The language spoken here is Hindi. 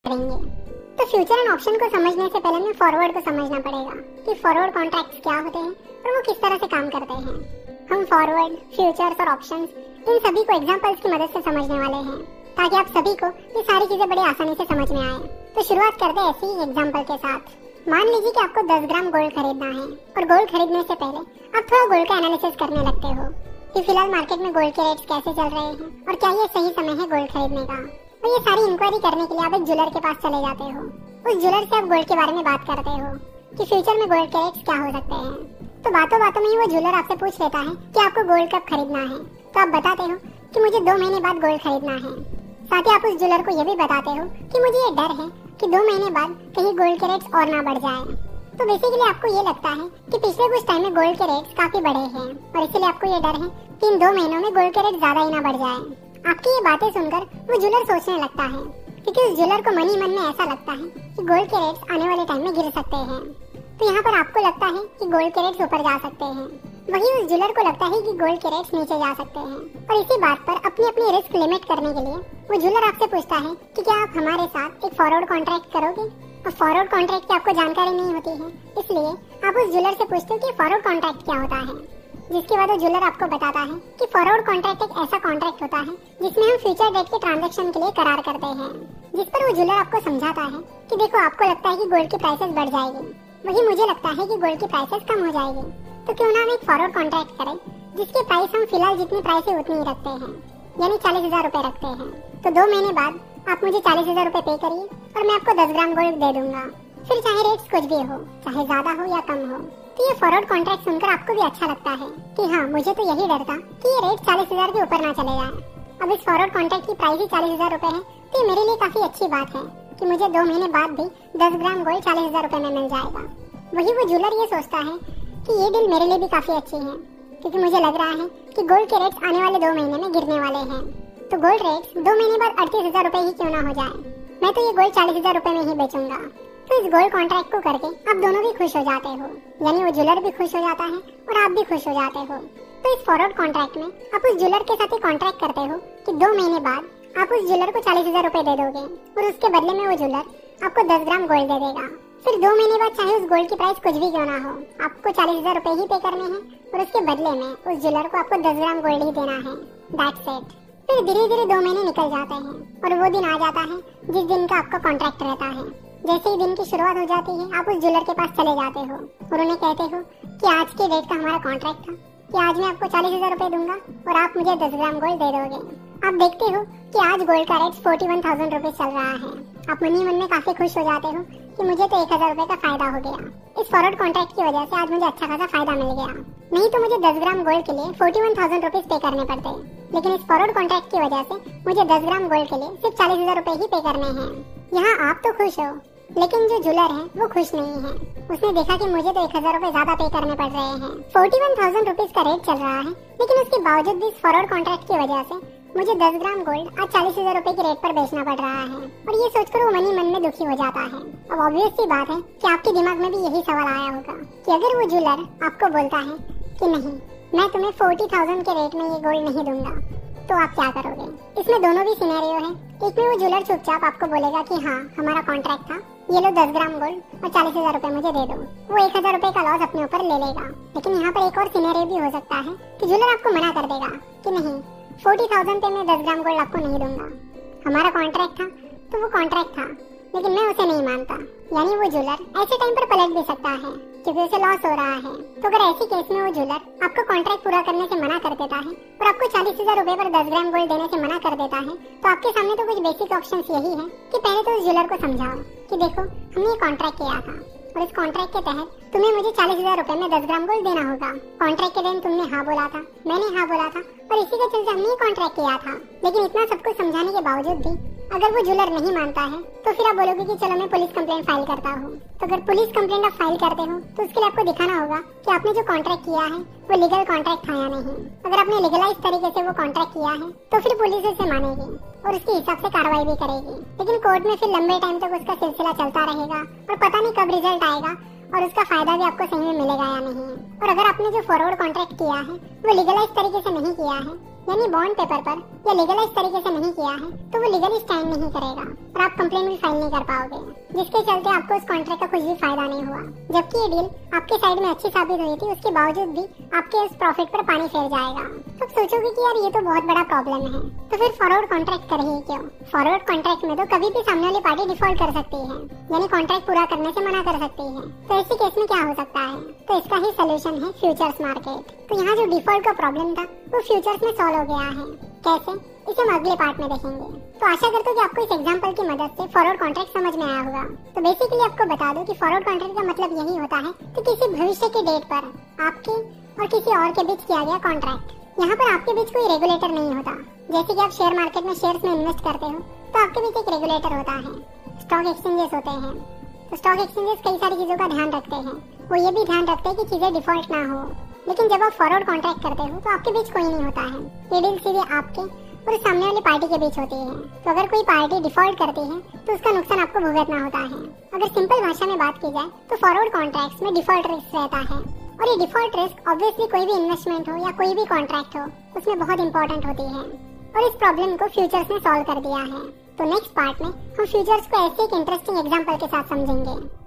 करेंगे। तो फ्यूचर एंड ऑप्शन को समझने से पहले हमें फॉरवर्ड को समझना पड़ेगा कि फॉरवर्ड कॉन्ट्रैक्ट्स क्या होते हैं और वो किस तरह से काम करते हैं। हम फॉरवर्ड, फ्यूचर्स और ऑप्शंस इन सभी को एग्जांपल्स की मदद से समझने वाले हैं ताकि आप सभी को ये सारी चीजें बड़ी आसानी से समझ में आए। तो शुरुआत करते हैं ऐसे ही एग्जांपल के साथ। मान लीजिए कि आपको 10 ग्राम गोल्ड खरीदना है और गोल्ड खरीदने से पहले आप थोड़ा गोल्ड का एनालिसिस करने लगते हो कि फिलहाल मार्केट में गोल्ड के रेट्स कैसे चल रहे हैं और क्या ये सही समय है गोल्ड खरीदने का। और ये सारी इंक्वायरी करने के लिए आप एक ज्वेलर के पास चले जाते हो। उस ज्वेलर से आप गोल्ड के बारे में बात करते हो कि फ्यूचर में गोल्ड के रेट्स क्या हो सकते हैं। तो बातों बातों में ही वो ज्वेलर आपसे पूछ लेता है कि आपको गोल्ड कब खरीदना है। तो आप बताते हो कि मुझे 2 महीने बाद गोल्ड खरीदना है। साथ ही आप उस ज्वेलर को ये भी बताते हो कि मुझे ये डर है कि 2 महीने बाद कहीं गोल्ड के रेट्स और ना बढ़ जाए। तो बेसिकली आपको ये लगता है कि पिछले कुछ टाइम में गोल्ड के रेट्स काफी बढ़े हैं और इसीलिए आपको ये डर है कि इन 2 महीनों में गोल्ड के रेट ज्यादा ही ना बढ़ जाए। आपकी ये बातें सुनकर वो ज्वेलर सोचने लगता है क्योंकि उस ज्वेलर को मन ही मन में ऐसा लगता है कि गोल्ड के रेट्स आने वाले टाइम में गिर सकते हैं। तो यहाँ पर आपको लगता है कि गोल्ड के रेट्स ऊपर जा सकते हैं, वही उस ज्वेलर को लगता है कि गोल्ड के रेट्स नीचे जा सकते हैं। और इसी बात पर अपनी अपनी रिस्क लिमिट करने के लिए वो ज्वेलर आपसे पूछता है कि क्या आप हमारे साथ एक फॉरवर्ड कॉन्ट्रैक्ट करोगे। और फॉरवर्ड कॉन्ट्रैक्ट की आपको जानकारी नहीं होती है, इसलिए आप उस ज्वेलर से पूछते हो कि फॉरवर्ड कॉन्ट्रैक्ट क्या होता है। जिसके बाद वो ज्वेलर आपको बताता है कि फॉरवर्ड कॉन्ट्रैक्ट एक ऐसा कॉन्ट्रैक्ट होता है जिसमें हम फ्यूचर डेट के ट्रांजैक्शन के लिए करार करते हैं। जिस पर वो ज्वेलर आपको समझाता है कि देखो आपको लगता है कि गोल्ड की प्राइसेस बढ़ जाएगी, वही मुझे लगता है कि गोल्ड की प्राइसेस कम हो जाएगी। तो क्यों ना हम एक फॉरवर्ड कॉन्ट्रैक्ट करें जिसकी प्राइस हम फिलहाल जितनी प्राइस है उतनी ही रखते हैं, यानी 40,000 रुपए रखते हैं। तो 2 महीने बाद आप मुझे 40,000 रुपए पे करिए और मैं आपको 10 ग्राम गोल्ड दे दूंगा। फिर चाहे रेट्स कुछ भी हो, चाहे ज्यादा हो या कम हो। तो ये फॉरवर्ड कॉन्ट्रैक्ट सुनकर आपको भी अच्छा लगता है कि हाँ, मुझे तो यही डर था कि ये रेट 40,000 के ऊपर ना चले जाए। अब इस फॉरवर्ड कॉन्ट्रैक्ट की प्राइस ही 40,000 रुपए है, तो ये मेरे लिए काफी अच्छी बात है कि मुझे 2 महीने बाद भी 10 ग्राम गोल्ड 40,000 रुपए में मिल जाएगा। वही वो ज्वेलर ये सोचता है कि ये डील मेरे लिए भी काफी अच्छी है क्योंकि मुझे लग रहा है कि गोल्ड के रेट्स आने वाले 2 महीने में गिरने वाले हैं। तो गोल्ड रेट्स 2 महीने बाद 38,000 रुपए ही क्यों ना हो जाए, मैं तो ये गोल्ड 40,000 रुपए में ही बेचूंगा। तो इस गोल्ड कॉन्ट्रैक्ट को करके आप दोनों भी खुश हो जाते हो, यानी वो ज्वेलर भी खुश हो जाता है और आप भी खुश हो जाते हो। तो इस फॉरवर्ड कॉन्ट्रैक्ट में आप उस ज्वेलर के साथ ही कॉन्ट्रैक्ट करते हो कि 2 महीने बाद आप उस ज्वेलर को 40,000 रुपए दे दोगे और उसके बदले में वो ज्वेलर आपको 10 ग्राम गोल्ड दे देगा। फिर 2 महीने बाद चाहे उस गोल्ड की प्राइस कुछ भी क्यों ना हो, आपको 40,000 रुपए ही पे करने हैं और उसके बदले में उस ज्वेलर को आपको 10 ग्राम गोल्ड ही देना है। That's it. फिर धीरे धीरे 2 महीने निकल जाते हैं और वो दिन आ जाता है जिस दिन का आपका कॉन्ट्रैक्ट रहता है। जैसे ही दिन की शुरुआत हो जाती है आप उस ज्वेलर के पास चले जाते हो और उन्हें कहते हो कि आज के डेट का हमारा कॉन्ट्रैक्ट था कि आज मैं आपको 40,000 रुपए दूंगा और आप मुझे 10 ग्राम गोल्ड दे दोगे। आप देखते हो कि आज गोल्ड का रेट 41,000 रुपए चल रहा है। आप मन ही मन में काफी खुश हो जाते हो कि मुझे तो 1,000 रुपए का फायदा हो गया। इस फॉरवर्ड कॉन्ट्रैक्ट की वजह से आज मुझे अच्छा खासा फायदा मिल गया, नहीं तो मुझे 10 ग्राम गोल्ड के लिए 41,000 रुपीज पे करने पड़ते। लेकिन इस फॉरवर्ड कॉन्ट्रैक्ट की वजह से मुझे 10 ग्राम गोल्ड के लिए सिर्फ 40,000 रुपए ही पे करने हैं। यहाँ आप तो खुश हो, लेकिन जो ज्वेलर है वो खुश नहीं है। उसने देखा कि मुझे तो 1,000 रुपए ज्यादा पे करने पड़ रहे हैं। 41,000 रुपीज का रेट चल रहा है, लेकिन उसके बावजूद भी इस फॉरवर्ड कॉन्ट्रैक्ट की वजह से मुझे 10 ग्राम गोल्ड आज 40,000 रुपए के रेट पर बेचना पड़ रहा है। और ये सोचकर वो मन ही मन में दुखी हो जाता है। अब ऑब्वियस सी बात है कि आपके दिमाग में भी यही सवाल आया होगा कि अगर वो ज्वेलर आपको बोलता है कि नहीं, मैं तुम्हें 40,000 के रेट में ये गोल्ड नहीं दूंगा, तो आप क्या करोगे। इसमें दोनों भी सिनेरियो है। एक में वो ज्वेलर चुपचाप आपको बोलेगा कि हाँ, हमारा कॉन्ट्रैक्ट था, ये लो 10 ग्राम गोल्ड और 40,000 रुपए मुझे दे दो। वो 1,000 रुपए का लॉस अपने ऊपर ले लेगा। लेकिन यहाँ पर एक और सिनेरियो भी हो सकता है कि ज्वेलर आपको मना कर देगा कि नहीं, 40,000 पे मैं 10 ग्राम गोल्ड आपको नहीं दूंगा। हमारा कॉन्ट्रैक्ट था तो वो कॉन्ट्रैक्ट था, लेकिन मैं उसे नहीं मानता। यानी वो ज्वेलर ऐसे टाइम पर पलट भी सकता है क्योंकि उसे लॉस हो रहा है। तो अगर ऐसी केस में वो ज्वेलर आपको कॉन्ट्रैक्ट पूरा करने से मना कर देता है और आपको 40,000 रुपए पर 10 ग्राम गोल्ड देने से मना कर देता है, तो आपके सामने तो कुछ बेसिक ऑप्शंस यही है कि पहले तो उस ज्वेलर को समझाओ कि देखो, हमने ये कॉन्ट्रैक्ट किया था और इस कॉन्ट्रैक्ट के तहत तुम्हें मुझे 40,000 रुपए में 10 ग्राम गोल्ड देना होगा। कॉन्ट्रैक्ट के दिन तुमने हाँ बोला था, मैंने हाँ बोला था और इसी के चलते हमने ये कॉन्ट्रैक्ट किया था। लेकिन इतना सब कुछ समझाने के बावजूद भी अगर वो ज्वेलर नहीं मानता है, तो फिर आप बोलोगे कि चलो मैं पुलिस कंप्लेंट फाइल करता हूँ। तो अगर पुलिस कंप्लेंट आप फाइल करते हो तो उसके लिए आपको दिखाना होगा कि आपने जो कॉन्ट्रैक्ट किया है वो लीगल कॉन्ट्रैक्ट था या नहीं। अगर आपने लीगलाइज तरीके से वो कॉन्ट्रैक्ट किया है तो फिर पुलिस उसे मानेगी और उसके हिसाब से कार्रवाई भी करेगी। लेकिन कोर्ट में फिर लंबे टाइम तक उसका सिलसिला चलता रहेगा और पता नहीं कब रिजल्ट आएगा और उसका फायदा भी आपको सही में मिलेगा या नहीं। और अगर आपने जो फॉरवर्ड कॉन्ट्रैक्ट किया है वो लीगलाइज तरीके से नहीं किया है, यानी बॉन्ड पेपर पर या लीगलाइज तरीके से नहीं किया है तो वो लीगली स्टैंड नहीं करेगा और आप कंप्लेंट भी फाइल नहीं कर पाओगे, जिसके चलते आपको उस कॉन्ट्रैक्ट का कुछ भी फायदा नहीं हुआ। जबकि ये डील आपके साइड में अच्छी साबित हुई थी, उसके बावजूद भी आपके उस प्रॉफिट पर पानी फेर जाएगा। तो आप सोचोगे कि यार ये तो बहुत बड़ा प्रॉब्लम है, तो फिर फॉरवर्ड कॉन्ट्रैक्ट कर ही क्यों? फॉरवर्ड कॉन्ट्रैक्ट में तो कभी भी सामने वाली पार्टी डिफॉल्ट कर सकती है, यानी कॉन्ट्रैक्ट पूरा करने से मना कर सकती है। तो ऐसे केस में क्या हो सकता है? तो इसका ही सोल्यूशन है फ्यूचर्स मार्केट। तो यहाँ जो डिफॉल्ट का प्रॉब्लम था वो फ्यूचर्स में सॉल्व हो गया है। कैसे? इसे हम अगले पार्ट में देखेंगे। तो आशा करते हैं कि आपको इस एग्जांपल की मदद से फॉरवर्ड कॉन्ट्रैक्ट समझ में आया होगा। तो बेसिकली आपको बता दूं कि फॉरवर्ड कॉन्ट्रैक्ट का मतलब यही होता है कि किसी भविष्य की डेट पर आपके और किसी और के बीच किया गया कॉन्ट्रैक्ट। यहाँ पर आपके बीच कोई रेगुलेटर नहीं होता। जैसे कि आप शेयर मार्केट में शेयर्स में इन्वेस्ट करते हो तो आपके बीच एक रेगुलेटर होता है, स्टॉक एक्सचेंजेस होते हैं। तो स्टॉक एक्सचेंजेस कई सारी चीजों का ध्यान रखते हैं, वो ये भी ध्यान रखते हैं कि चीजें डिफॉल्ट ना हो। लेकिन जब आप फॉरवर्ड कॉन्ट्रैक्ट करते हो तो आपके बीच कोई नहीं होता है, ये डील सीधे आपके और सामने वाली पार्टी के बीच होती है। तो अगर कोई पार्टी डिफॉल्ट करती है तो उसका नुकसान आपको भुगतना होता है। अगर सिंपल भाषा में बात की जाए तो फॉरवर्ड कॉन्ट्रैक्ट्स में डिफॉल्ट रिस्क रहता है, और ये डिफॉल्ट रिस्क ऑब्वियसली कोई भी इन्वेस्टमेंट हो या कोई भी कॉन्ट्रैक्ट हो उसमें बहुत इंपॉर्टेंट होती है, और इस प्रॉब्लम को फ्यूचर्स ने सॉल्व कर दिया है। तो नेक्स्ट पार्ट में हम फ्यूचर्स को ऐसे एक इंटरेस्टिंग एग्जांपल के साथ समझेंगे।